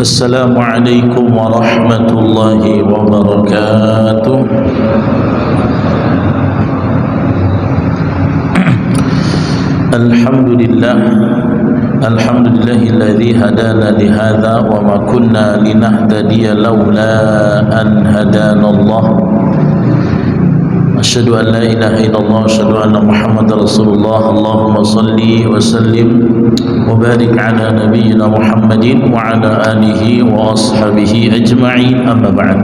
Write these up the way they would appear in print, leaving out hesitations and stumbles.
Assalamualaikum warahmatullahi wabarakatuh. Alhamdulillahilladzi hadana lihadza wa ma kunna linahtadiya laula an hadanallah. Asyhadu an la ilaha illallah wa asyhadu anna Muhammadar Rasulullah. Allahumma salli wa sallim wa barik ala nabiyyina Muhammadin wa ala alihi wa ashabihi ajma'in, amma ba'd.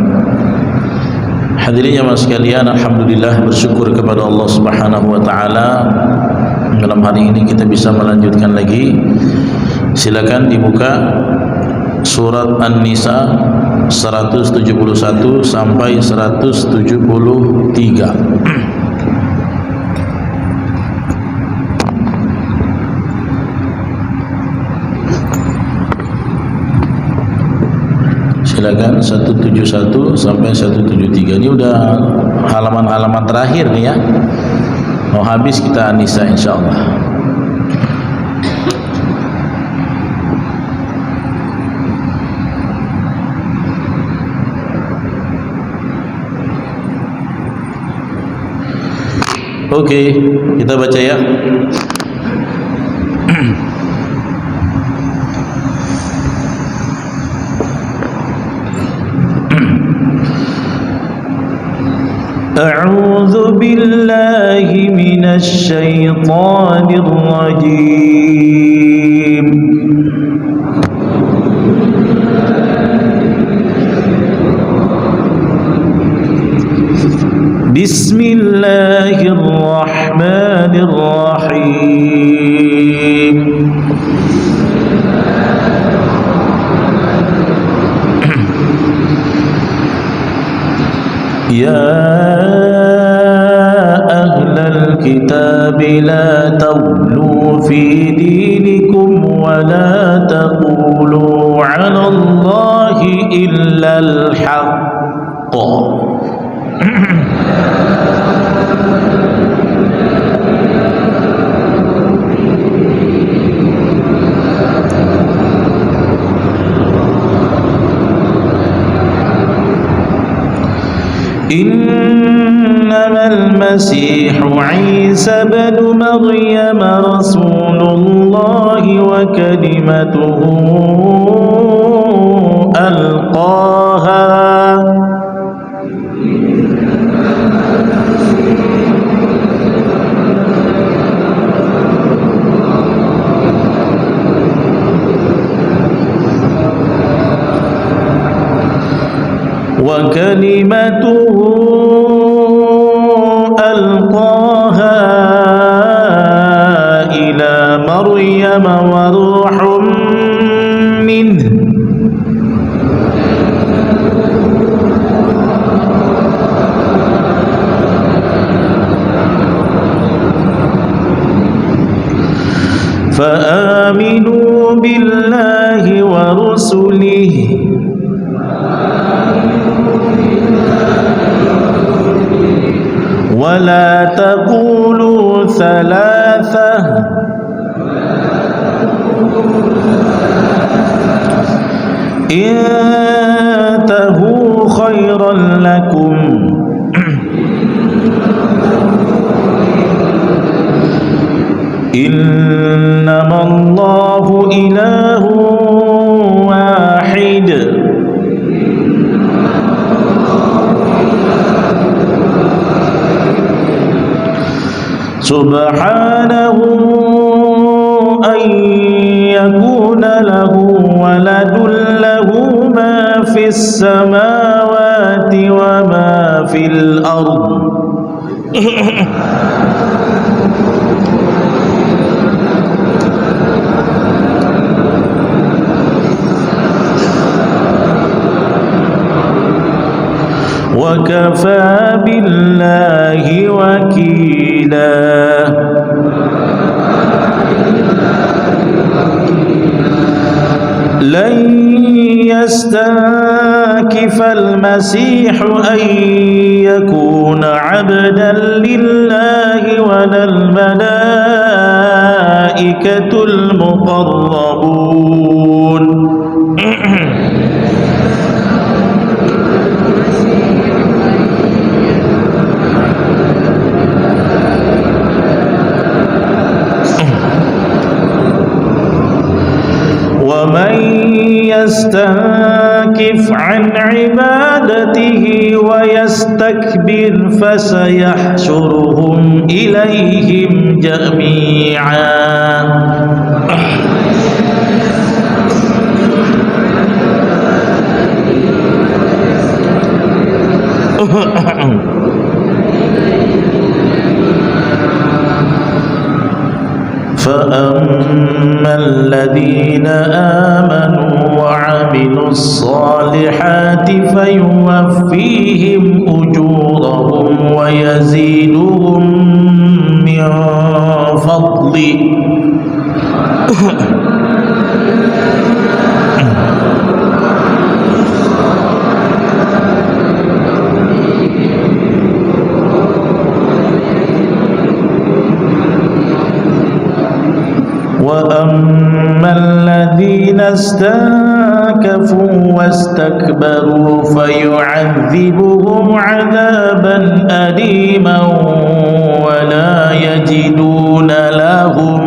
Hadirin jamaah sekalian, alhamdulillah, bersyukur kepada Allah Subhanahu wa taala. Dalam hari ini kita bisa melanjutkan lagi. Silakan dibuka surat An-Nisa 171 sampai 173. Silakan 171 sampai 173. Ini udah halaman-halaman terakhir nih ya. Mau habis kita An-Nisa insyaallah. Oke, kita baca ya. A'udzu billahi minasy syaithanir rajim. Bismillahirrahmanirrahim. Ya ahlal kitab la taghlu fi dinikum wa la taqulu 'ala Allahi illa al-haqq. إنما المسيح عيسى بن مريم رسول الله وكلمته ألقاها إلى مريم وروح منه فآمنوا بالله ورسله ولا تقولوا ثلاثة انتهوا خيرا لكم إنما الله إله واحد سبحانه أن يكون له ولد له ما في السماوات وما في الأرض وكفى بالله وكيلا. لن يستنكف المسيح أن يكون عبدا لله ولا الملائكة المقربون يستنكف عن عبادته ويستكبر فسيحشرهم إليهم جميعا. فأما الذين آمنوا وعملوا الصالحات فيوفيهم أجورهم ويزيدهم من فضله. وأما الذين استنكفوا واستكبروا فيعذبهم عذابا أليما ولا يجدون لهم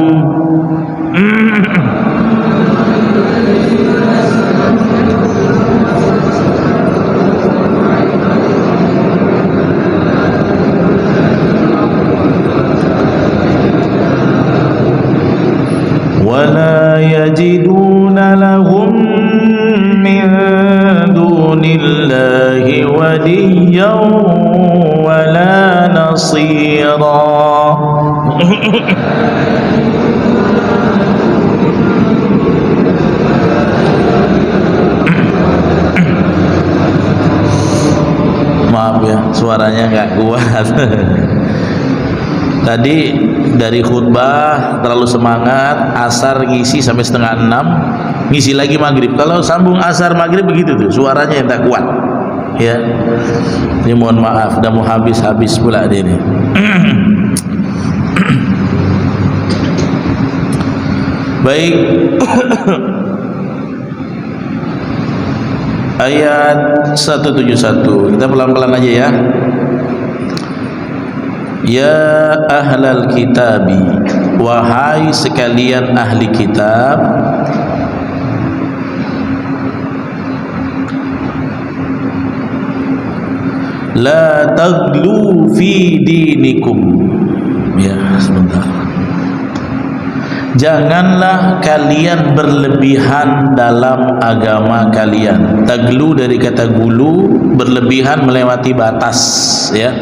من دون الله وليا ولا نصيرا. Maaf ya, suaranya nggak kuat. Tadi dari khutbah terlalu semangat, asar ngisi sampai 5:30, ngisi lagi maghrib. Kalau sambung asar maghrib begitu tuh, suaranya yang tak kuat. Ya, ini mohon maaf, udah mau habis pula dia ini. Baik. Ayat 171. Kita pelan-pelan aja ya. Ya ahlal kitabi, wahai sekalian ahli kitab, la taglu fi dinikum. Ya, sebentar. Janganlah kalian berlebihan dalam agama kalian. Taglu dari kata gulu, berlebihan, melewati batas, ya.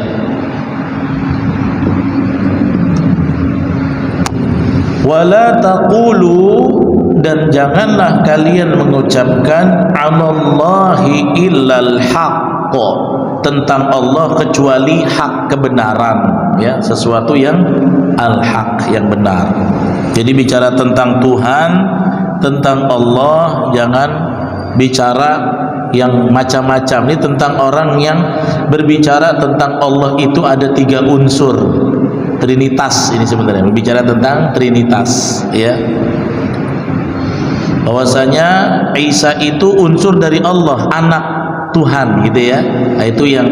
Wala taqulu, dan janganlah kalian mengucapkan anallahi illal haqq, tentang Allah kecuali hak, kebenaran, ya, sesuatu yang al-haq, yang benar. Jadi bicara tentang Tuhan, tentang Allah, jangan bicara yang macam-macam. Ini tentang orang yang berbicara tentang Allah itu ada 3 unsur. Trinitas ini sebenarnya, berbicara tentang Trinitas, ya. Bahwasanya Isa itu unsur dari Allah, anak Tuhan, gitu ya. Nah, itu yang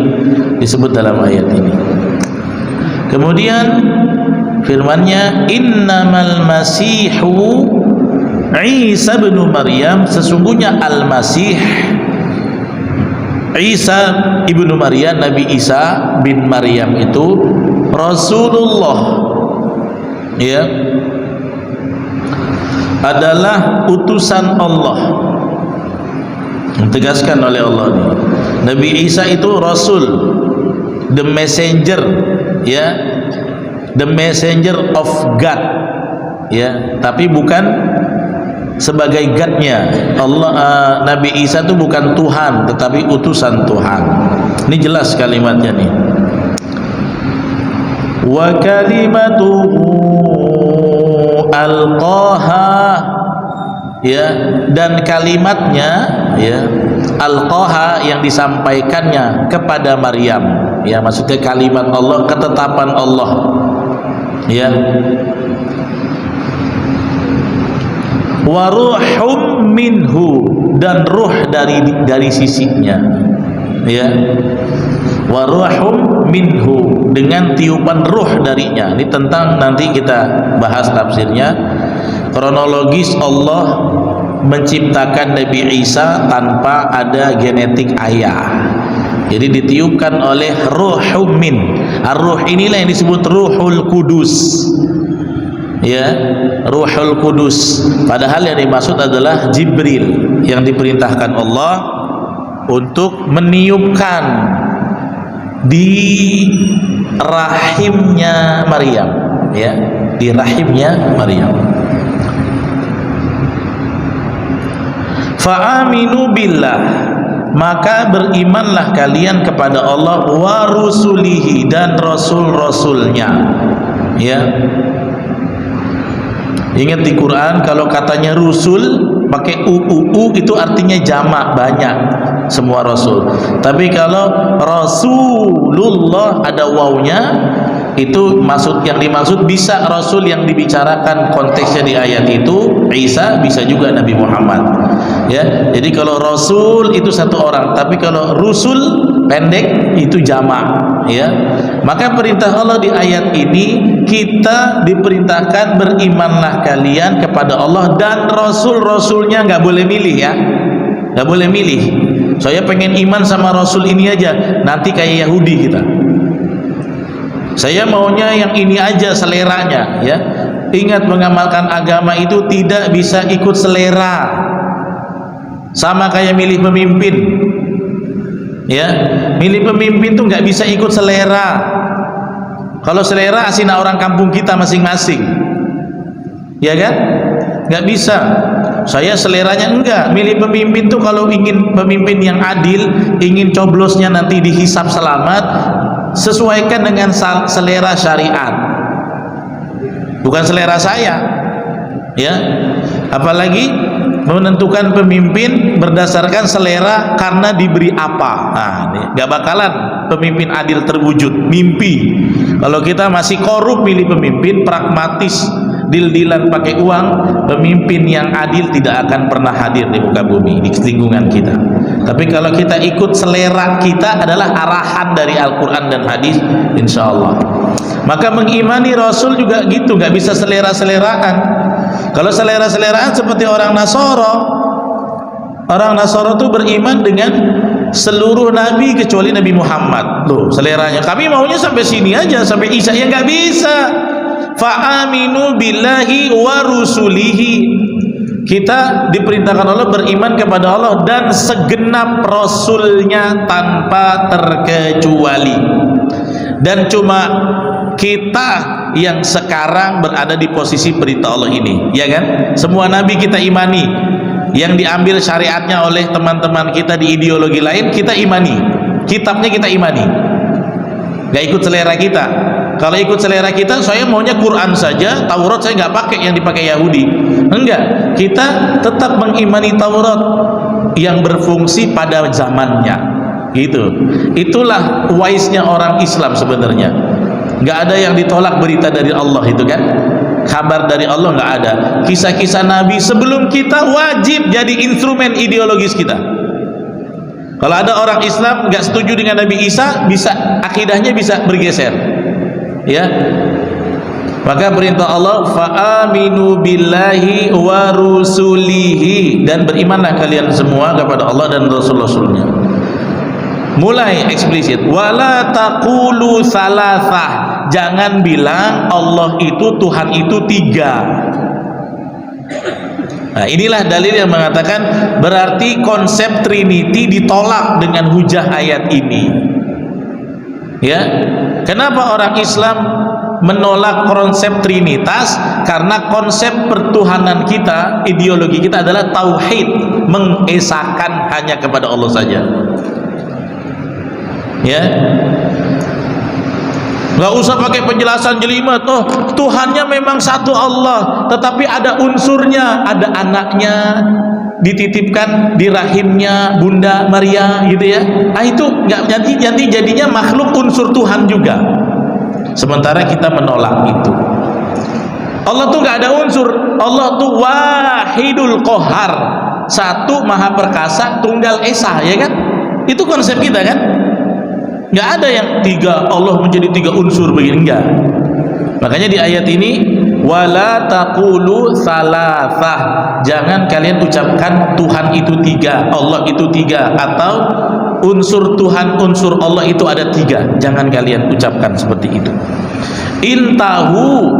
disebut dalam ayat ini. Kemudian firman-Nya, innamal masihu Isa bin Maryam, sesungguhnya al-Masih Isa ibnu Maryam, Nabi Isa bin Maryam itu Rasulullah, ya, adalah utusan Allah, ditegaskan oleh Allah nih. Nabi Isa itu Rasul, the messenger, ya, the messenger of God, ya, tapi bukan sebagai God-nya Allah. Nabi Isa itu bukan Tuhan, tetapi utusan Tuhan. Ini jelas kalimatnya nih. Wa kalimatuhu alqaha, ya, dan kalimatnya, ya, alqaha, yang disampaikannya kepada Maryam, ya, maksudnya kalimat Allah, ketetapan Allah, ya. Wa ruhum minhu, dan ruh dari sisinya, ya. Wa ruhum minhu, dengan tiupan ruh darinya. Ini tentang, nanti kita bahas tafsirnya. Kronologis Allah menciptakan Nabi Isa tanpa ada genetik ayah. Jadi ditiupkan oleh ruhum min. Ar-ruh inilah yang disebut Ruhul Kudus. Ya, Ruhul Kudus. Padahal yang dimaksud adalah Jibril yang diperintahkan Allah untuk meniupkan di rahimnya Maryam, ya, di rahimnya Maryam. Fa'aminu billah, maka berimanlah kalian kepada Allah wa rusulihi, dan rasul-rasulnya. Ya, ingat di Quran kalau katanya rusul pakai u itu artinya jamak, banyak, semua rasul. Tapi kalau Rasulullah ada wawunya, itu yang dimaksud bisa rasul yang dibicarakan konteksnya di ayat itu Isa, bisa juga Nabi Muhammad. Ya, jadi kalau rasul itu satu orang, tapi kalau rusul pendek itu jamak. Ya, maka perintah Allah di ayat ini, kita diperintahkan berimanlah kalian kepada Allah dan rasul-rasulnya. Nggak boleh milih, ya, nggak boleh milih. Saya pengen iman sama rasul ini aja, nanti kayak Yahudi kita. Saya maunya yang ini aja, seleranya. Ya, ingat, mengamalkan agama itu tidak bisa ikut selera, sama kayak milih pemimpin. Ya, milih pemimpin tuh nggak bisa ikut selera. Kalau selera asina orang kampung kita masing-masing, ya kan? Nggak bisa. Saya seleranya enggak. Milih pemimpin tuh kalau ingin pemimpin yang adil, ingin coblosnya nanti dihisap selamat, sesuaikan dengan selera syariat, bukan selera saya. Ya, apalagi menentukan pemimpin berdasarkan selera karena diberi apa. Nah, nggak bakalan pemimpin adil terwujud. Mimpi. Kalau kita masih korup milih pemimpin, pragmatis, deal-dealan pakai uang, pemimpin yang adil tidak akan pernah hadir di muka bumi, di lingkungan kita. Tapi kalau kita ikut selera kita adalah arahan dari Al-Quran dan hadis, insya Allah. Maka mengimani Rasul juga gitu, nggak bisa selera-seleraan. Kalau selera-seleraan seperti orang Nasoro. Orang Nasoro itu beriman dengan seluruh nabi kecuali Nabi Muhammad. Loh, seleranya kami maunya sampai sini aja, sampai Isa. Ya nggak bisa. Fa'aminu billahi wa rusulihi. Kita diperintahkan Allah beriman kepada Allah dan segenap rasulnya tanpa terkecuali. Dan cuma kita yang sekarang berada di posisi perintah Allah ini, ya kan? Semua nabi kita imani, yang diambil syariatnya oleh teman-teman kita di ideologi lain kita imani, kitabnya kita imani, gak ikut selera kita. Kalau ikut selera kita, saya maunya Quran saja, Taurat saya nggak pakai yang dipakai Yahudi. Enggak, kita tetap mengimani Taurat yang berfungsi pada zamannya. Gitu. Itulah wise-nya orang Islam sebenarnya. Nggak ada yang ditolak berita dari Allah itu kan. Kabar dari Allah nggak ada. Kisah-kisah Nabi sebelum kita wajib jadi instrumen ideologis kita. Kalau ada orang Islam nggak setuju dengan Nabi Isa, bisa akidahnya bisa bergeser. Ya, maka perintah Allah fa'aminu billahi wa rusulihi, dan berimanlah kalian semua kepada Allah dan Rasul-Rasulnya. Mulai eksplisit, wala taqulu salasah, jangan bilang Allah itu, Tuhan itu tiga. Nah, inilah dalil yang mengatakan berarti konsep Trinity ditolak dengan hujah ayat ini. Ya, kenapa orang Islam menolak konsep Trinitas? Karena konsep pertuhanan kita, ideologi kita adalah tauhid, mengesahkan hanya kepada Allah saja. Ya, nggak usah pakai penjelasan jelimet. Oh, Tuhannya memang satu Allah, tetapi ada unsurnya, ada anaknya dititipkan di rahimnya Bunda Maria, gitu ya. Ah, itu nggak, nanti jadinya makhluk unsur Tuhan juga. Sementara kita menolak itu. Allah tuh nggak ada unsur. Allah tuh wahidul qahar, satu maha perkasa, tunggal esa, ya kan? Itu konsep kita kan? Nggak ada yang tiga, Allah menjadi tiga unsur begini, enggak. Makanya di ayat ini wala taqulu salasah, jangan kalian ucapkan Tuhan itu tiga, Allah itu tiga, atau unsur Tuhan, unsur Allah itu ada tiga, jangan kalian ucapkan seperti itu. Intahu,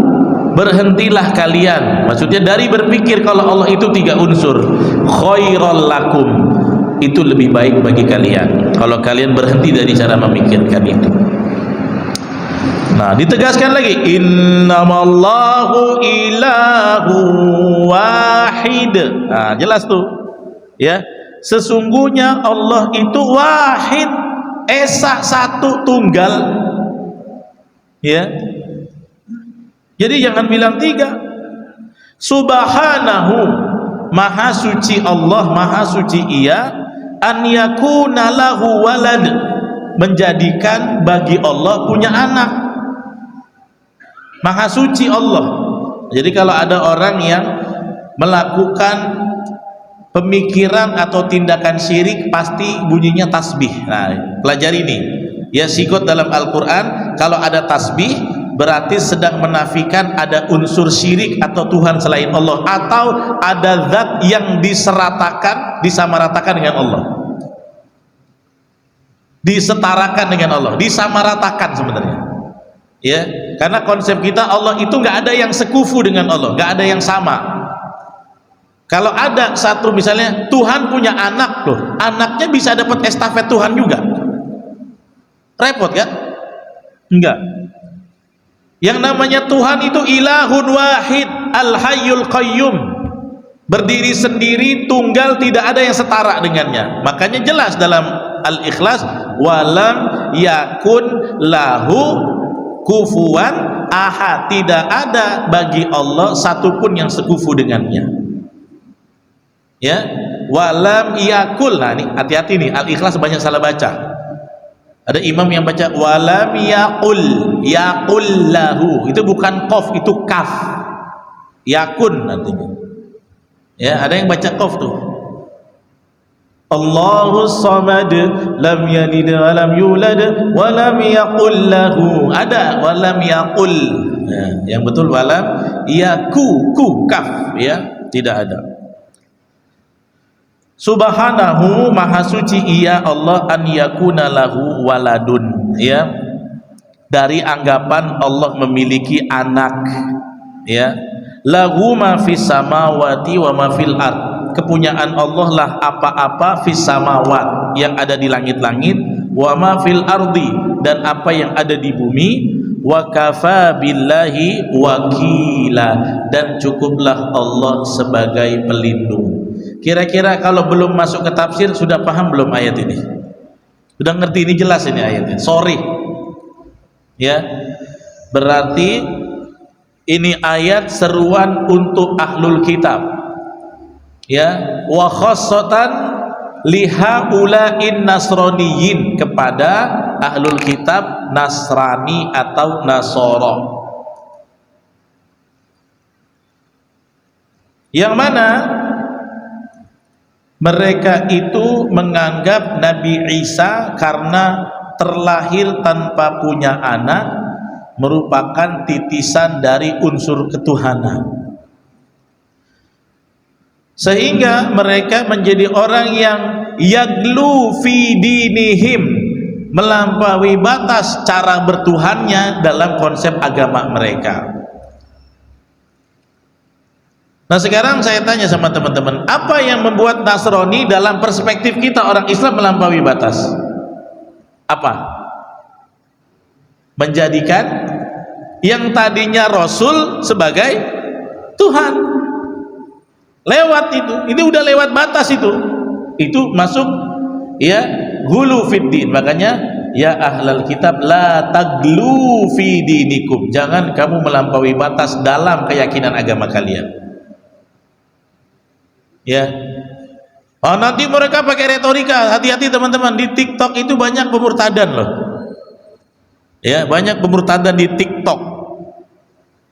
berhentilah kalian, maksudnya dari berpikir kalau Allah itu tiga unsur, khairal lakum, itu lebih baik bagi kalian kalau kalian berhenti dari cara memikirkan itu. Nah, ditegaskan lagi, innamallahu ilahu wahid. Nah, jelas tuh ya, sesungguhnya Allah itu wahid, esa, satu, tunggal ya. Jadi jangan bilang tiga. Subhanahu, maha suci Allah, maha suci Ia, an yakuna lahu walad, menjadikan bagi Allah punya anak. Maha suci Allah. Jadi kalau ada orang yang melakukan pemikiran atau tindakan syirik, pasti bunyinya tasbih. Nah, pelajari ini ya, sikot dalam Al-Quran kalau ada tasbih berarti sedang menafikan ada unsur syirik atau Tuhan selain Allah, atau ada zat yang diseratakan, disamaratakan dengan Allah, disetarakan dengan Allah, disamaratakan sebenarnya ya. Karena konsep kita Allah itu nggak ada yang sekufu dengan Allah, nggak ada yang sama. Kalau ada satu misalnya Tuhan punya anak loh, anaknya bisa dapat estafet Tuhan juga, repot kan? Enggak. Yang namanya Tuhan itu ilahun wahid, al-hayyul qayyum, berdiri sendiri, tunggal, tidak ada yang setara dengannya. Makanya jelas dalam Al-Ikhlas, walam yakun lahu kufuwan ahad, tidak ada bagi Allah satupun yang sekufu dengannya ya. Walam yakul, nah ini hati-hati nih, Al-Ikhlas banyak salah baca. Ada imam yang baca walam yakul, yakul lahu, itu bukan qaf, itu kaf, yakun nantinya ya. Ada yang baca qaf tuh, Allahus samad lam yalid wa lam yulad wa lam yakul lahu, ada walam yakul ya, yang betul walam yaku, ku, kaf ya, tidak ada. Subhanahu, maha suci Ia Allah, an yakuna lahu waladun ya, dari anggapan Allah memiliki anak ya. Lahu ma fis samawati wa ma fil ard, kepunyaan Allah lah apa-apa fis samawat, yang ada di langit-langit, wa ma fil ardi, dan apa yang ada di bumi, wa kafa billahi wakila, dan cukuplah Allah sebagai pelindung. Kira-kira kalau belum masuk ke tafsir, sudah paham belum ayat ini? Sudah ngerti? Ini jelas ini ayatnya, sorry ya. Berarti ini ayat seruan untuk ahlul kitab ya, wa khassatan lihaula'in nasraniyin, kepada ahlul kitab Nasrani atau Nasoro, yang mana mereka itu menganggap Nabi Isa karena terlahir tanpa punya anak merupakan titisan dari unsur ketuhanan, sehingga mereka menjadi orang yang yaglu fi dinihim, melampaui batas cara bertuhannya dalam konsep agama mereka. Nah, sekarang saya tanya sama teman-teman, apa yang membuat Nasrani dalam perspektif kita orang Islam melampaui batas? Apa? Menjadikan yang tadinya Rasul sebagai Tuhan. Lewat itu, ini udah lewat batas itu masuk ya, ghulu fiddin. Makanya ya ahlal kitab la taglu fi dinikum, jangan kamu melampaui batas dalam keyakinan agama kalian ya. Oh, nanti mereka pakai retorika, hati-hati teman-teman, di TikTok itu banyak pemurtadan loh ya, banyak pemurtadan di TikTok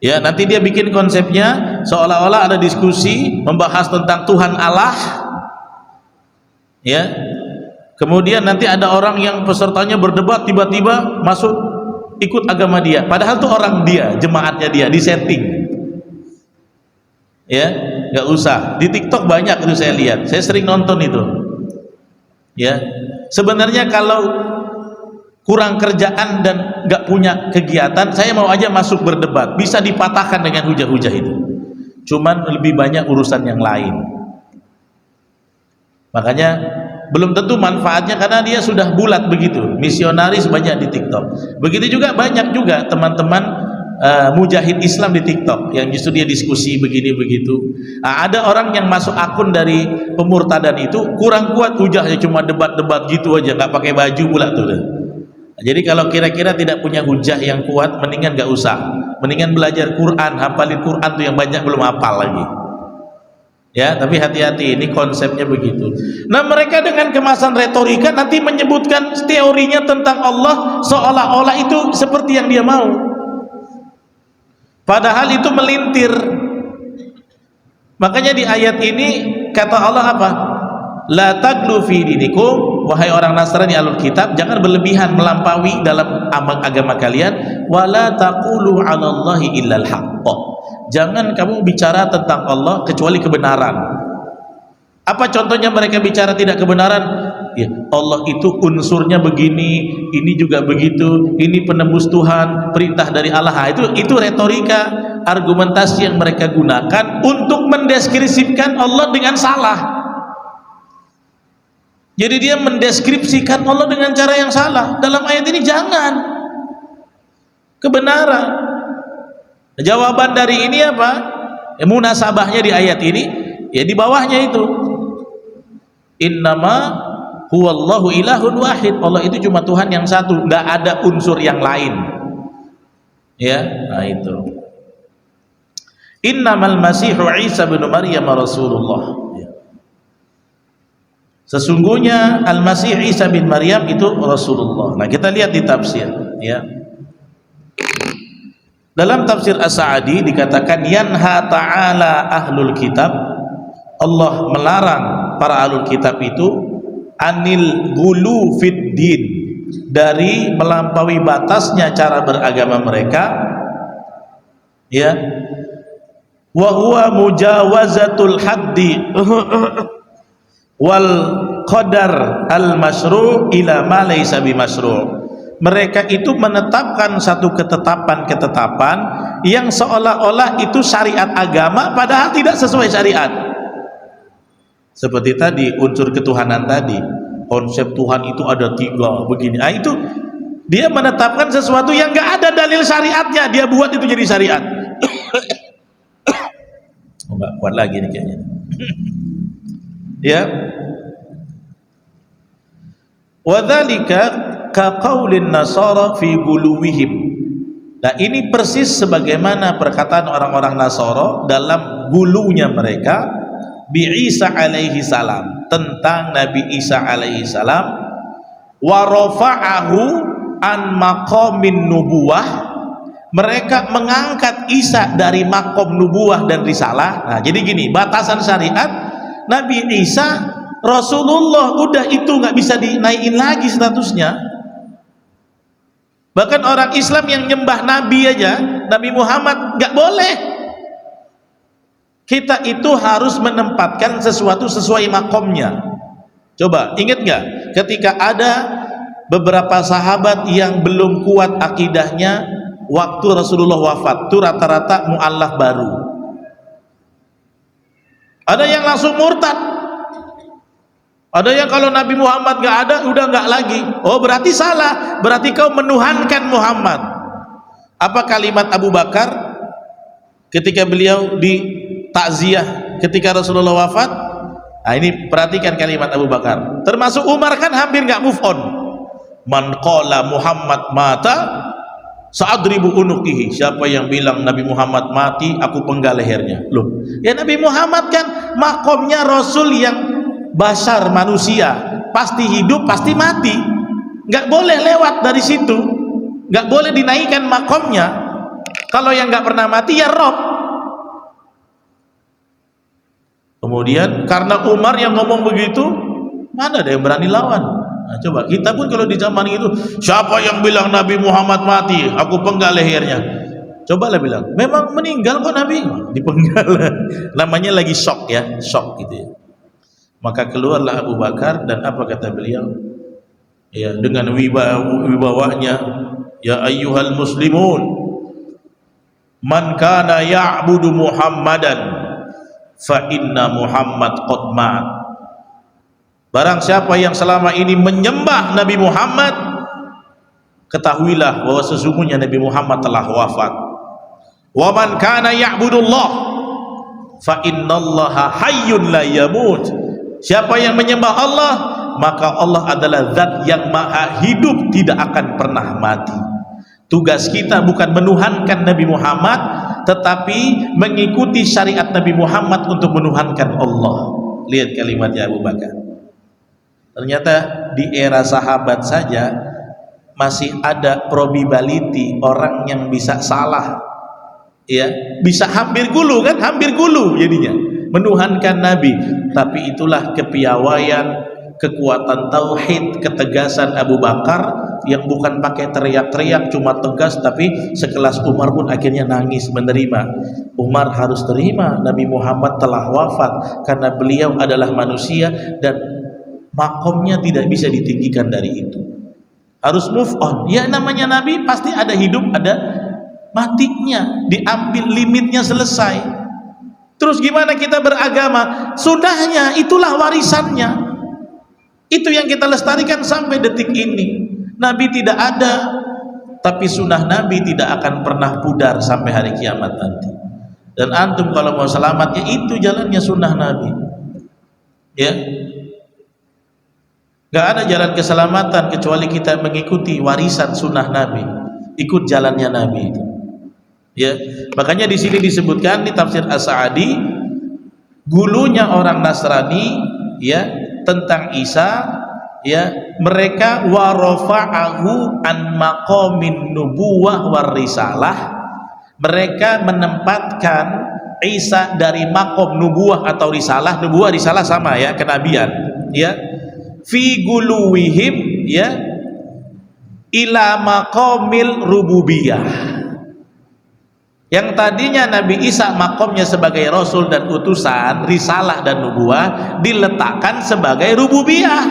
ya. Nanti dia bikin konsepnya seolah-olah ada diskusi membahas tentang Tuhan Allah ya, kemudian nanti ada orang yang pesertanya berdebat, tiba-tiba masuk ikut agama dia, padahal tuh orang dia, jemaatnya dia, disetting Ya, nggak usah. Di TikTok banyak itu saya lihat. Saya sering nonton itu. Ya, sebenarnya kalau kurang kerjaan dan nggak punya kegiatan, saya mau aja masuk berdebat, bisa dipatahkan dengan hujah-hujah itu. Cuman lebih banyak urusan yang lain. Makanya belum tentu manfaatnya, karena dia sudah bulat begitu. Misionaris banyak di TikTok. Begitu juga banyak juga teman-teman mujahid Islam di TikTok yang justru dia diskusi begini begitu. Ada orang yang masuk akun dari pemurtadan itu kurang kuat hujahnya, cuma debat-debat gitu aja, nggak pakai baju pula tuh. Jadi kalau kira-kira tidak punya hujah yang kuat, mendingan nggak usah, mendingan belajar Quran, hafalin Quran tuh yang banyak belum hafal lagi. Ya, tapi hati-hati, ini konsepnya begitu. Nah, mereka dengan kemasan retorika nanti menyebutkan teorinya tentang Allah seolah-olah itu seperti yang dia mau. Padahal itu melintir. Makanya di ayat ini kata Allah apa? La taglu fi dinikum, wahai orang Nasrani alul kitab, jangan berlebihan melampaui dalam agama kalian. Wala taqulu 'alallahi illal haqq, jangan kamu bicara tentang Allah kecuali kebenaran. Apa contohnya mereka bicara tidak kebenaran? Ya, Allah itu unsurnya begini, ini juga begitu, ini penembus Tuhan, perintah dari Allah. Itu retorika, argumentasi yang mereka gunakan untuk mendeskripsikan Allah dengan salah. Jadi dia mendeskripsikan Allah dengan cara yang salah. Dalam ayat ini jangan, kebenaran. Jawaban dari ini apa? Ya, munasabahnya di ayat ini, ya di bawahnya itu. Innama huwallahu ilahun wahid. Allah itu cuma Tuhan yang satu, nggak ada unsur yang lain. Ya, nah itu. Innamal masihu Isa bin Maryam Rasulullah. Sesungguhnya Al-Masih Isa bin Maryam itu Rasulullah. Nah, kita lihat di tafsir, ya. Dalam tafsir As-Sa'di dikatakan yanha ta'ala ahlul kitab, Allah melarang para ahlul kitab itu anil gulu fid din, dari melampaui batasnya cara beragama mereka, ya. Wa huwa mujawazatul haddi wal qadar al masyru' ila ma laysa bi masyru'. Mereka itu menetapkan satu ketetapan yang seolah-olah itu syariat agama padahal tidak sesuai syariat. Seperti tadi unsur ketuhanan tadi, konsep Tuhan itu ada 3 begini. Itu dia menetapkan sesuatu yang enggak ada dalil syariatnya, dia buat itu jadi syariat. Enggak kuat lagi nih kayaknya. Ya, wadzalika kaqaulin nasara fi guluwihim. Nah, ini persis sebagaimana perkataan orang-orang Nasara dalam gulunya mereka bi Isa alaihi salam, tentang Nabi Isa alaihi salam, wa rafa'ahu an maqamin nubuwah, mereka mengangkat Isa dari makom nubuwah dan risalah. Nah, jadi gini, batasan syariat Nabi Isa Rasulullah, udah itu nggak bisa dinaikin lagi statusnya. Bahkan orang Islam yang nyembah Nabi aja, Nabi Muhammad, nggak boleh. Kita itu harus menempatkan sesuatu sesuai makomnya. Coba ingat nggak ketika ada beberapa sahabat yang belum kuat akidahnya waktu Rasulullah wafat, itu rata-rata mu'allaf baru. Ada yang langsung murtad, ada yang kalau Nabi Muhammad gak ada udah gak lagi. Oh, berarti salah, berarti kau menuhankan Muhammad. Apa kalimat Abu Bakar ketika beliau di takziah ketika Rasulullah wafat? Nah, ini perhatikan kalimat Abu Bakar. Termasuk Umar kan hampir gak move on. Man qala Muhammad mata sa'adribu unuqihi, siapa yang bilang Nabi Muhammad mati, aku penggal lehernya. Loh, ya Nabi Muhammad kan makomnya Rasul yang basar, manusia, pasti hidup, pasti mati, nggak boleh lewat dari situ, nggak boleh dinaikkan makomnya. Kalau yang nggak pernah mati ya Rob. Kemudian karena Umar yang ngomong begitu, mana ada yang berani lawan? Nah, coba kita pun kalau di zaman itu, siapa yang bilang Nabi Muhammad mati, aku penggal lehernya. Cobalah bilang, memang meninggal kok Nabi? Dipenggal. Namanya lagi shock ya, shock gitu ya. Maka keluarlah Abu Bakar dan apa kata beliau? Ya, dengan wibawanya, ya ayyuhal muslimun, man kana ya'budu Muhammadan fa inna Muhammad qad mat. Barang siapa yang selama ini menyembah Nabi Muhammad, ketahuilah bahwa sesungguhnya Nabi Muhammad telah wafat. Wa man kana ya'budullah fa innallaha hayyun la yamut. Siapa yang menyembah Allah, maka Allah adalah zat yang maha hidup, tidak akan pernah mati. Tugas kita bukan menuhankan Nabi Muhammad, tetapi mengikuti syariat Nabi Muhammad untuk menuhankan Allah. Lihat kalimatnya Abu Bakar. Ternyata di era sahabat saja masih ada probability orang yang bisa salah, ya, bisa hampir gulu kan, hampir gulu jadinya menuhankan Nabi. Tapi itulah kepiawaian, kekuatan tauhid, ketegasan Abu Bakar yang bukan pakai teriak-teriak, cuma tegas. Tapi sekelas Umar pun akhirnya nangis menerima. Umar harus terima Nabi Muhammad telah wafat karena beliau adalah manusia dan makomnya tidak bisa ditinggikan dari itu. Harus move on. Ya namanya Nabi pasti ada hidup, ada matinya, diambil limitnya selesai. Terus gimana kita beragama? Sudahnya, itulah warisannya. Itu yang kita lestarikan sampai detik ini. Nabi tidak ada, tapi sunnah Nabi tidak akan pernah pudar sampai hari kiamat nanti. Dan antum kalau mau selamat, ya itu jalannya sunnah Nabi. Ya, gak ada jalan keselamatan kecuali kita mengikuti warisan sunnah Nabi, ikut jalannya Nabi itu. Ya, makanya di sini disebutkan di tafsir As-Sa'di, gulunya orang Nasrani ya tentang Isa, ya, mereka warafa'ahu an maqamin nubuwah war risalah. Mereka menempatkan Isa dari makom nubuwah atau risalah. Nubuwah risalah sama ya, kenabian, ya. Fi guluwihim ya ila maqamil rububiyah. Yang tadinya Nabi Isa makomnya sebagai rasul dan utusan, risalah dan nubuah, diletakkan sebagai rububiyah,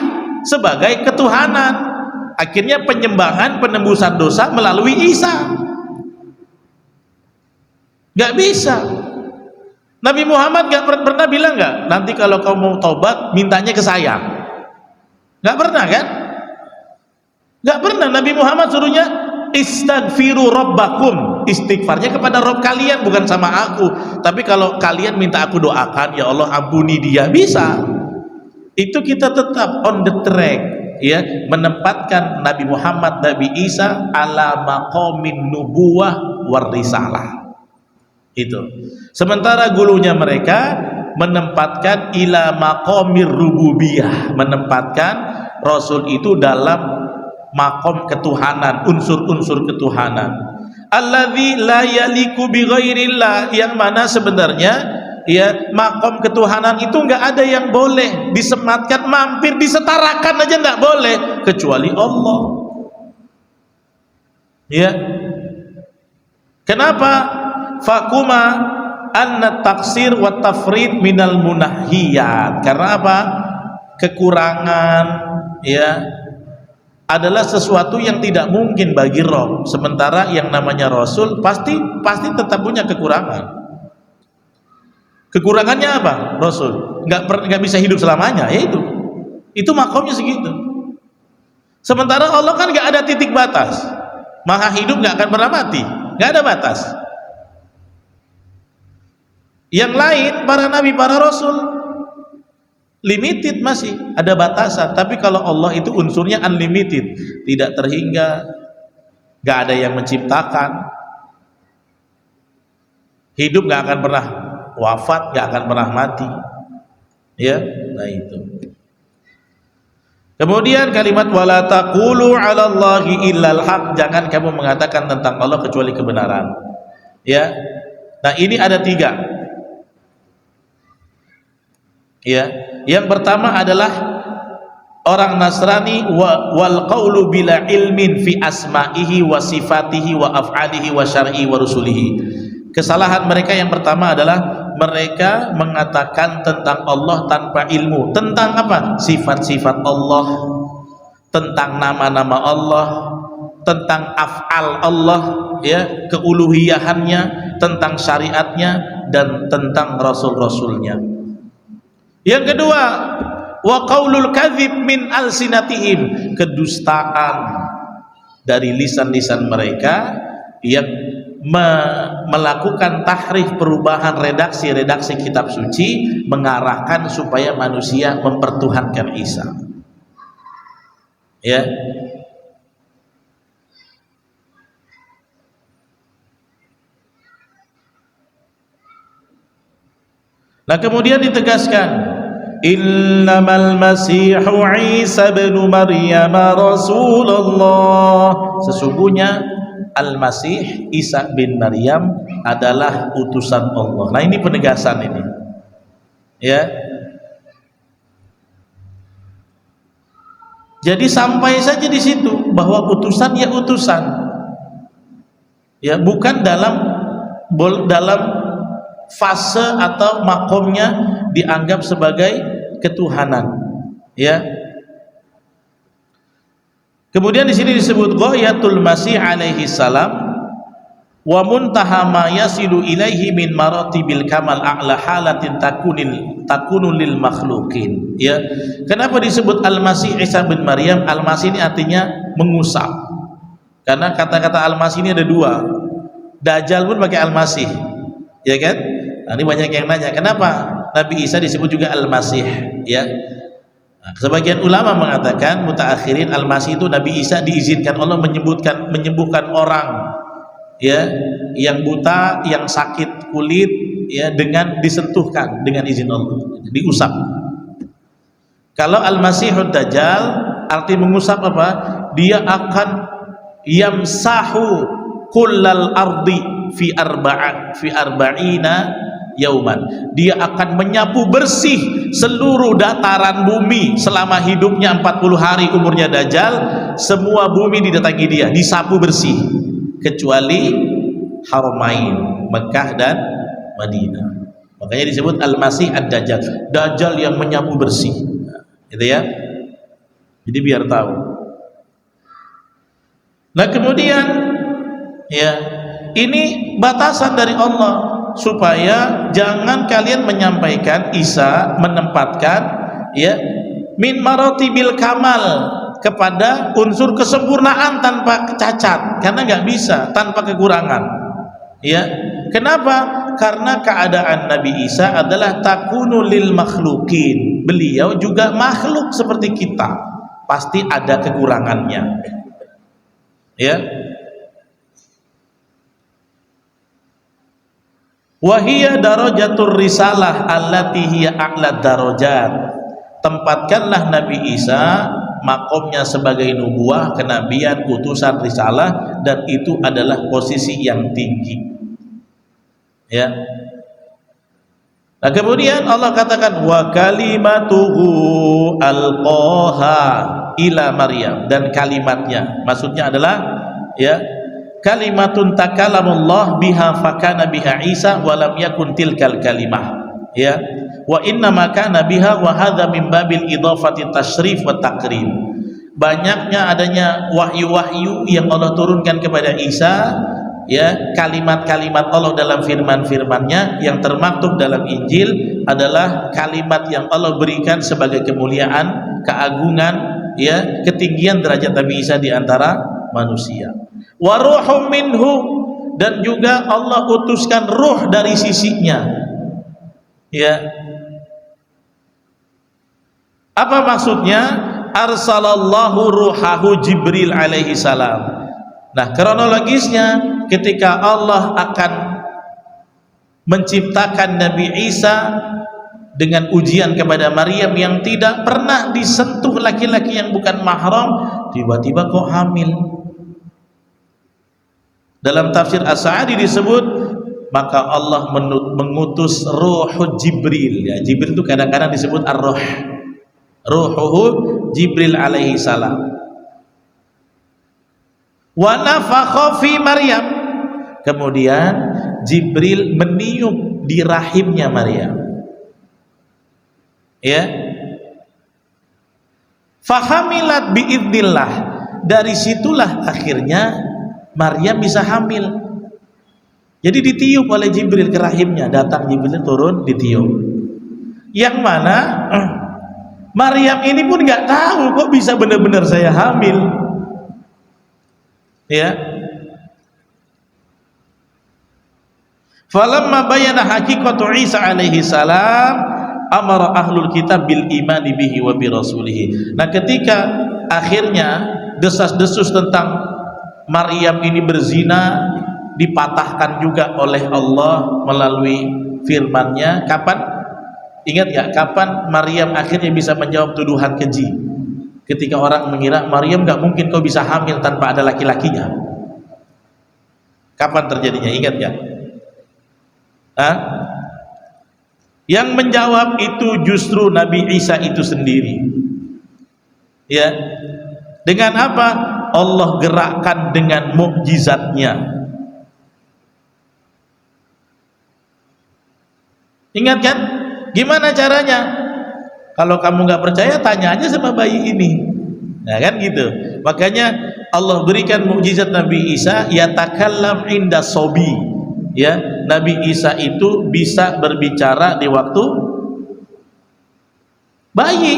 sebagai ketuhanan. Akhirnya penyembahan, penembusan dosa melalui Isa. Gak bisa. Nabi Muhammad gak pernah bilang gak, nanti kalau kau mau taubat mintanya ke saya. Gak pernah kan? Gak pernah. Nabi Muhammad suruhnya istaghfiru rabbakum, istighfarnya kepada Rabb kalian, bukan sama aku. Tapi kalau kalian minta aku doakan, ya Allah ampuni dia, bisa. Itu kita tetap on the track, ya, menempatkan Nabi Muhammad, Nabi Isa ala maqamin nubuwah war risalah. Itu. Sementara gulunya mereka menempatkan ila maqamir rububiyah, menempatkan Rasul itu dalam makom ketuhanan, unsur-unsur ketuhanan. Alladzi la yaliku bi ghairillah, yang mana sebenarnya ya makom ketuhanan itu enggak ada yang boleh disematkan, mampir disetarakan aja enggak boleh kecuali Allah. Ya. Kenapa? Fakuma anna taksir wa tafrid minal munahiyat. Karena apa? Kekurangan ya adalah sesuatu yang tidak mungkin bagi Rob. Sementara yang namanya Rasul pasti tetap punya kekurangan. Kekurangannya apa? Rasul nggak bisa hidup selamanya, ya itu makomnya segitu. Sementara Allah kan nggak ada titik batas, maha hidup, nggak akan pernah mati, nggak ada batas. Yang lain, para nabi, para rasul limited, masih ada batasan. Tapi kalau Allah itu unsurnya unlimited, tidak terhingga, gak ada yang menciptakan, hidup gak akan pernah wafat, gak akan pernah mati, ya. Nah itu. Kemudian kalimat wala taqulu 'alallahi illal haq, jangan kamu mengatakan tentang Allah kecuali kebenaran, ya. Nah ini ada 3. Ya, yang pertama adalah orang Nasrani wal qaulu bila ilmin fi asma'ihi wa sifatihi wa af'alihi wa syar'i wa rusulihi. Kesalahan mereka yang pertama adalah mereka mengatakan tentang Allah tanpa ilmu. Tentang apa? Sifat-sifat Allah, tentang nama-nama Allah, tentang af'al Allah, ya, keuluhiyahannya, tentang syariatnya, dan tentang rasul-rasulnya. Yang kedua, wa qaulul kadzib min alsinatihim, kedustaan dari lisan-lisan mereka yang melakukan tahrif, perubahan redaksi kitab suci, mengarahkan supaya manusia mempertuhankan Isa. Ya. Nah, kemudian ditegaskan, innamal masihu Isa bin Maryam Rasulullah, sesungguhnya Al-Masih Isa bin Maryam adalah utusan Allah. Nah, ini penegasan ini, ya. Jadi sampai saja di situ bahwa utusan ya utusan, ya, bukan dalam fase atau makomnya dianggap sebagai ketuhanan, ya. Kemudian di sini disebut ghayatul masih alaihi salam wa muntaha ma yasilu ilaihi min maratibil kamal a'la halatin takunu lil makhluqin, ya. Kenapa disebut al-masih Isa bin Maryam? Al-masih ini artinya mengusap, karena kata-kata al-masih ini ada dua. Dajjal pun pakai al-masih, ya kan? Nah, ini banyak yang nanya kenapa Nabi Isa disebut juga al-masih, ya. Nah, sebagian ulama mengatakan mutaakhirin al-masih itu Nabi Isa diizinkan Allah menyembuhkan orang, ya, yang buta, yang sakit kulit, ya, dengan disentuhkan dengan izin Allah, diusap. Kalau al-masihud dajjal arti mengusap apa? Dia akan yamsahu kullal ardi fi arba'ina yauman, dia akan menyapu bersih seluruh dataran bumi selama hidupnya 40 hari umurnya Dajjal. Semua bumi didatangi dia, disapu bersih, kecuali Haramain, Mekah dan Madinah. Makanya disebut Al-Masih Ad-Dajjal, Dajjal yang menyapu bersih, gitu ya. Jadi biar tahu. Nah, kemudian, ya, ini batasan dari Allah supaya jangan kalian menyampaikan Isa menempatkan, ya, min maratibil kamal, kepada unsur kesempurnaan tanpa cacat, karena nggak bisa tanpa kekurangan, ya. Kenapa? Karena keadaan Nabi Isa adalah takunu lil makhlukin, beliau juga makhluk seperti kita, pasti ada kekurangannya, ya. Wahiyya darajatur risalah allati hiya a'la darajat, tempatkanlah Nabi Isa makomnya sebagai nubuah, kenabian, utusan, risalah, dan itu adalah posisi yang tinggi, ya. Nah, kemudian Allah katakan wa kalimatuhu alqaha ila Maryam, dan kalimatnya maksudnya adalah, ya, kalimatun takalamullah biha fakana biha Isa wa lam yakun tilkal kalimah, ya, wa inna makana biha wa hadza min babil idhafati tasyrif wa takrim. Banyaknya adanya wahyu-wahyu yang Allah turunkan kepada Isa, ya, kalimat-kalimat Allah dalam firman-firmannya yang termaktub dalam Injil adalah kalimat yang Allah berikan sebagai kemuliaan, keagungan, ya, ketinggian derajat Nabi Isa di antara manusia. Wa ruhum minhu, dan juga Allah utuskan ruh dari sisinya, ya. Apa maksudnya? Arsalallahu ruhahu Jibril alaihi salam. Nah, kronologisnya ketika Allah akan menciptakan Nabi Isa dengan ujian kepada Maryam yang tidak pernah disentuh laki-laki yang bukan mahram, tiba-tiba kok hamil. Dalam tafsir As-Sa'di disebut, maka Allah mengutus ruh Jibril, ya. Jibril itu kadang-kadang disebut ar-ruh, ruhuhu Jibril alaihi salam. Wa nafakha fi Maryam, kemudian Jibril meniup di rahimnya Maryam, ya. Fahamilat biidznillah, dari situlah akhirnya Maryam bisa hamil. Jadi ditiup oleh Jibril ke rahimnya, datang Jibril turun ditiup. Yang mana Maryam ini pun nggak tahu kok bisa benar-benar saya hamil, ya. Falamma bayana haqiqatu Isa alaihi salam amara ahlul kitab bil imani bihi wa bi rasulihi. Nah, ketika akhirnya desas-desus tentang Maryam ini berzina dipatahkan juga oleh Allah melalui firman-Nya. Kapan? Ingat ya, kapan Maryam akhirnya bisa menjawab tuduhan keji? Ketika orang mengira Maryam nggak mungkin kau bisa hamil tanpa ada laki-lakinya. Kapan terjadinya? Ingat ya? Yang menjawab itu justru Nabi Isa itu sendiri, ya. Dengan apa? Allah gerakkan dengan mukjizatnya. Ingat kan? Gimana caranya? Kalau kamu nggak percaya, tanya aja sama bayi ini. Nah kan gitu. Makanya Allah berikan mukjizat Nabi Isa, yatakallam inda sobi. Ya, Nabi Isa itu bisa berbicara di waktu bayi.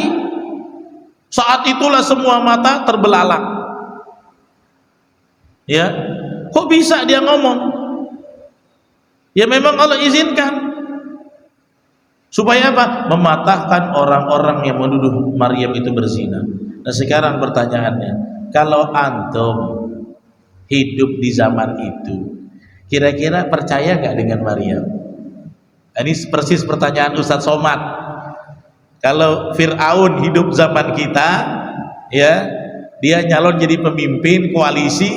Saat itulah semua mata terbelalak. Ya, kok bisa dia ngomong? Ya memang Allah izinkan. Supaya apa? Mematahkan orang-orang yang menuduh Maryam itu berzina. Nah sekarang pertanyaannya, kalau antum hidup di zaman itu, kira-kira percaya gak dengan Maryam? Ini persis pertanyaan Ustadz Somad. Kalau Fir'aun hidup zaman kita, ya, dia nyalon jadi pemimpin koalisi,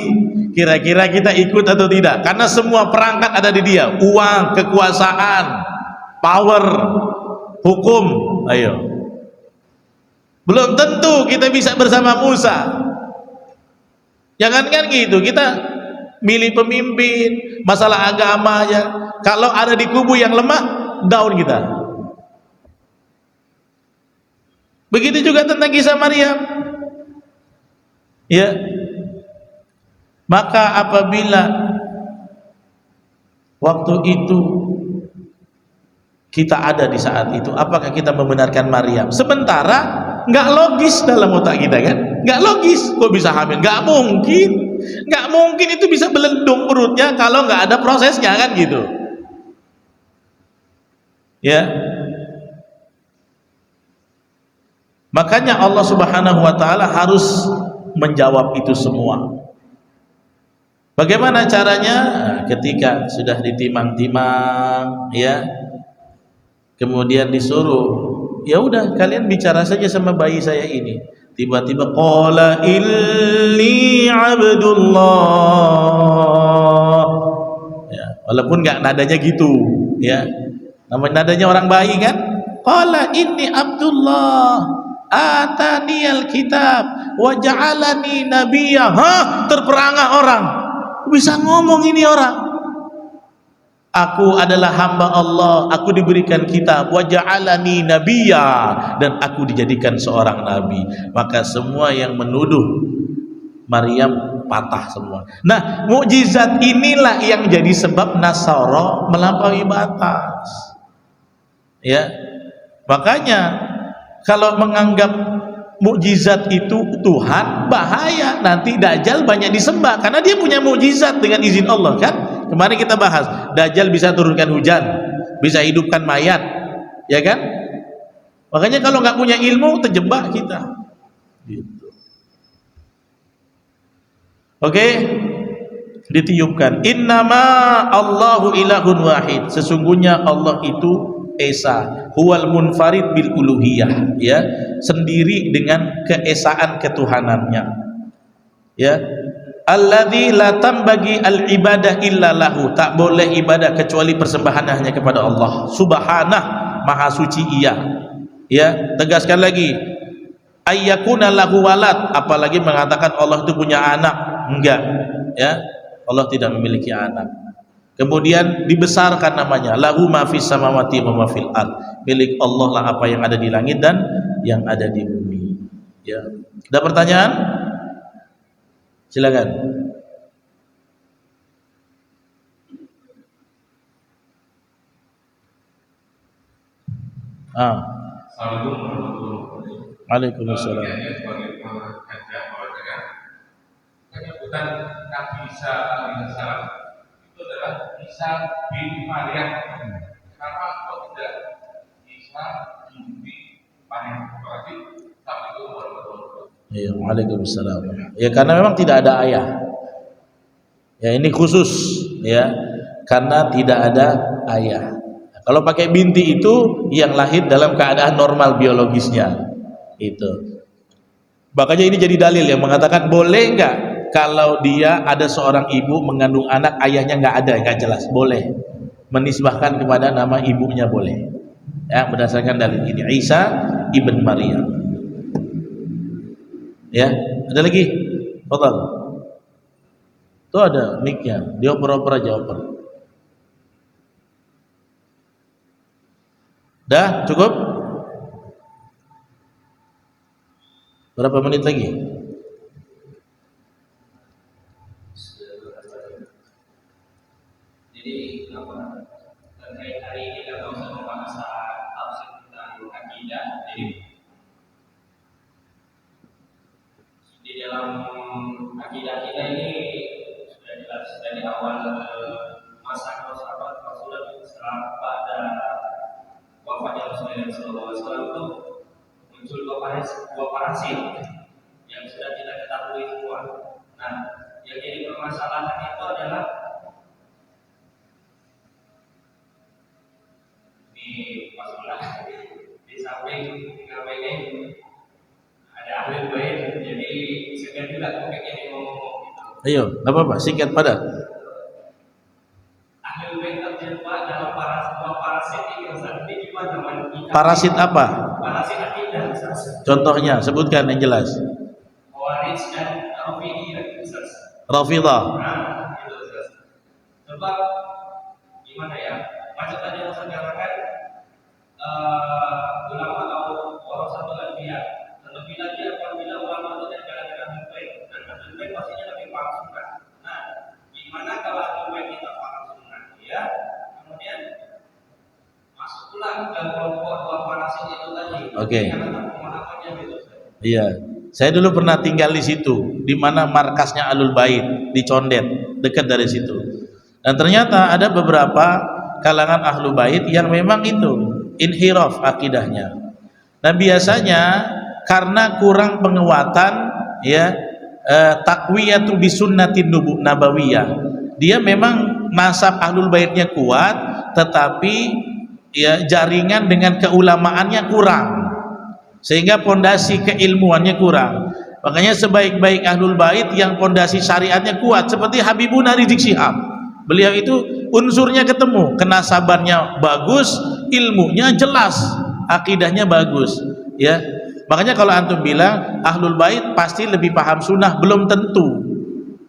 kira-kira kita ikut atau tidak? Karena semua perangkat ada di dia, uang, kekuasaan, power, hukum. Ayo, belum tentu kita bisa bersama Musa. Jangankan gitu, kita milih pemimpin, masalah agama aja, kalau ada di kubu yang lemah, down kita. Begitu juga tentang kisah Maryam, ya. Maka apabila waktu itu kita ada di saat itu, apakah kita membenarkan Maryam? Sementara nggak logis dalam otak kita kan, nggak logis, kok bisa hamil? Nggak mungkin. Nggak mungkin itu bisa belendung perutnya kalau nggak ada prosesnya kan gitu, ya. Makanya Allah Subhanahu wa Ta'ala harus menjawab itu semua. Bagaimana caranya? Ketika sudah ditimang-timang, ya, kemudian disuruh, ya udah kalian bicara saja sama bayi saya ini. Tiba-tiba qala inni abdullah, ya, walaupun nggak nadanya gitu, ya, namanya nadanya orang bayi kan. Qala inni abdullah ataniyal kitab wa ja'alani nabiyya. Terperangah orang, bisa ngomong ini orang. Aku adalah hamba Allah, aku diberikan kitab, wa ja'alani nabiyya, dan aku dijadikan seorang nabi. Maka semua yang menuduh Maryam patah semua. Nah, mukjizat inilah yang jadi sebab Nasara melampaui batas, ya. Makanya kalau menganggap mukjizat itu Tuhan, bahaya. Nanti Dajjal banyak disembah karena dia punya mukjizat dengan izin Allah kan. Kemarin kita bahas, Dajjal bisa turunkan hujan, bisa hidupkan mayat, ya kan? Makanya kalau nggak punya ilmu, terjebak kita. Gitu. Oke, ditiupkan. Innama Allahu ilahun wahid. Sesungguhnya Allah itu Esa, huwal munfarid bil uluhiyah, ya, sendiri dengan keesaan ketuhanannya, ya. Alladzi la tambagi al ibadah illa lahu, tak boleh ibadah kecuali persembahan hanya kepada Allah. Subhanah, maha suci ia, ya. Tegaskan lagi, ayyakuna lahu walad, apalagi mengatakan Allah itu punya anak. Enggak, ya. Allah tidak memiliki anak. Kemudian dibesarkan namanya, lahu ma fis samawati wa ma fil ard. Milik Allah lah apa yang ada di langit dan yang ada di bumi. Ya. Ada pertanyaan? Silakan. Assalamualaikum warahmatullahi wabarakatuh. Waalaikumsalam. Penyebutan Nabi Isa alaihissalam itu adalah Isa bin Maryam. Kenapa kok tidak Isa bin Maryam? Assalamualaikum warahmatullahi wabarakatuh. Ya, waalaikumsalam. Ya, karena memang tidak ada ayah. Ya, ini khusus ya, karena tidak ada ayah. Kalau pakai binti itu yang lahir dalam keadaan normal biologisnya. Itu. Makanya ini jadi dalil yang mengatakan boleh enggak kalau dia ada seorang ibu mengandung anak, ayahnya enggak ada, enggak jelas, boleh menisbahkan kepada nama ibunya, boleh. Ya, berdasarkan dalil ini Isa ibn Maryam. Ya, ada lagi? Fadhal. Tuh ada mic-nya, dioper-oper aja, oper. Dah, cukup? Berapa menit lagi? Jadi terkait hari ini kita usah membahas tafsir tentang akidah. Jadi di dalam akidah kita ini sudah jelas dari awal masa sahabat Rasulullah setelah pada wafatnya Rasulullah SAW itu muncul dua parasit yang sudah kita ketahui semua. Nah, yang jadi permasalahan itu adalah di masalah di samping nama ini ada ahli bait, jadi singkat juga topiknya ini ngomong gitu. Ayo, nggak apa-apa, singkat padat. Ahli bait terjebak dalam parasit ini Ustaz. Ini gimana namanya? Parasit apa? Parasit akidah Ustaz. Contohnya, sebutkan yang jelas. Khawarij dan Rafidhiyah Ustaz. Rafidhah. Nah, itu Ustaz. Sebab gimana ya? Macam tadi Ustaz katakan ulama atau warasatul anbiya. Terlebih lagi apabila ulama itu dari kalangan ahli bait, dan ahli bait pastinya lebih paham sunnah. Nah, gimana kalau ahli bait kita paham sunnah, ya? Kemudian masuk pula ke kelompok dua parasit itu tadi. Oke. Karena pemahamannya gitu. Iya, saya dulu pernah tinggal di situ, di mana markasnya Ahlul Bait, di Condet, dekat dari situ. Dan ternyata ada beberapa kalangan Ahlul Bait yang memang itu inhiraf akidahnya. Nah, biasanya karena kurang penguatan, ya, takwiyatu bisunnatin nabawiyah. Dia memang nasab Ahlul Baitnya kuat, tetapi ya jaringan dengan keulamaannya kurang, sehingga pondasi keilmuannya kurang. Makanya sebaik-baik Ahlul Bait yang pondasi syariatnya kuat, seperti Habibuna Rizik Syihab. Beliau itu unsurnya ketemu, kenasabannya bagus, ilmunya jelas, akidahnya bagus, ya. Makanya kalau antum bilang Ahlul Bait pasti lebih paham sunnah, belum tentu,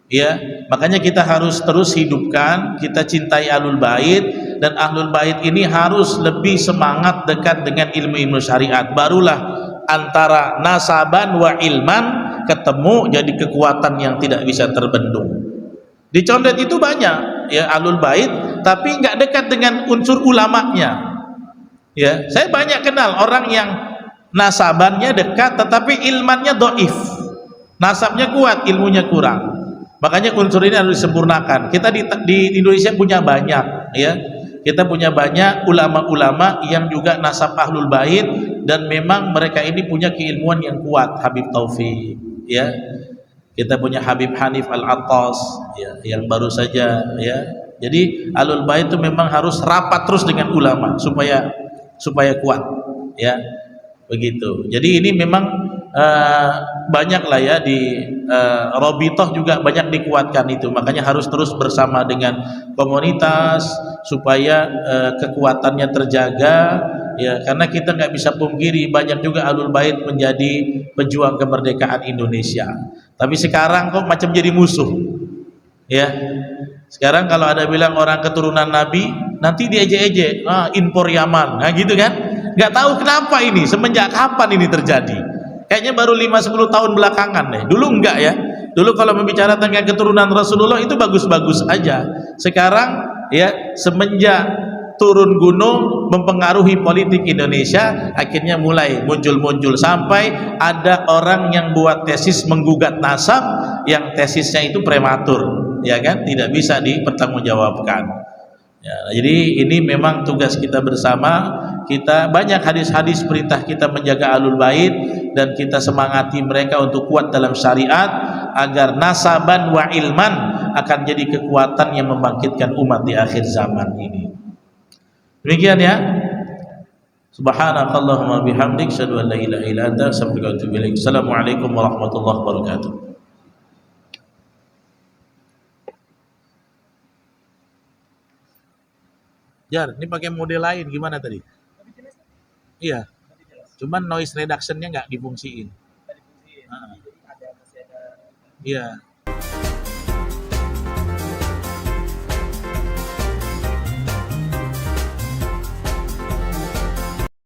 ya. Makanya kita harus terus hidupkan, kita cintai Ahlul Bait, dan Ahlul Bait ini harus lebih semangat dekat dengan ilmu-ilmu syariat. Barulah antara nasaban wa ilman ketemu, jadi kekuatan yang tidak bisa terbendung. Di Condet itu banyak ya Ahlul Bait, tapi nggak dekat dengan unsur ulamanya. Ya, saya banyak kenal orang yang nasabannya dekat tetapi ilmannya dhaif. Nasabnya kuat, ilmunya kurang. Makanya unsur ini harus disempurnakan. Kita di Indonesia punya banyak, ya. Kita punya banyak ulama-ulama yang juga nasab Ahlul Bait, dan memang mereka ini punya keilmuan yang kuat. Habib Taufik, ya. Kita punya Habib Hanif Al-Attas, ya, yang baru saja, ya. Jadi Ahlul Bait itu memang harus rapat terus dengan ulama supaya kuat, ya. Begitu. Jadi ini memang banyak lah ya di Robitoh juga banyak dikuatkan itu. Makanya harus terus bersama dengan komunitas supaya kekuatannya terjaga, Ya, karena kita nggak bisa pungkiri banyak juga Ahlul Bait menjadi pejuang kemerdekaan Indonesia. Tapi sekarang kok macam jadi musuh. Ya. Sekarang kalau ada bilang orang keturunan Nabi, nanti diejek-ejek, impor Yaman. Nah, gitu kan? Nggak tahu kenapa ini, semenjak kapan ini terjadi. Kayaknya baru 5-10 tahun belakangan deh. Dulu enggak ya. Dulu kalau membicarakan tentang keturunan Rasulullah itu bagus-bagus aja. Sekarang ya semenjak turun gunung mempengaruhi politik Indonesia, akhirnya mulai muncul-muncul sampai ada orang yang buat tesis menggugat nasab yang tesisnya itu prematur, ya kan, tidak bisa dipertanggungjawabkan. Ya, jadi ini memang tugas kita bersama. Kita banyak hadis-hadis perintah kita menjaga Ahlul Bait dan kita semangati mereka untuk kuat dalam syariat agar nasaban wa ilman akan jadi kekuatan yang membangkitkan umat di akhir zaman ini. Demikian ya. Subhanakallahumma bihamdik, asyhadu an la ilaha illa anta, astaghfiruka wa atubu ilaik. Assalamualaikum warahmatullahi wabarakatuh. Jar, ini pakai model lain gimana tadi? Iya. Cuman noise reduction-nya nggak difungsiin. Iya.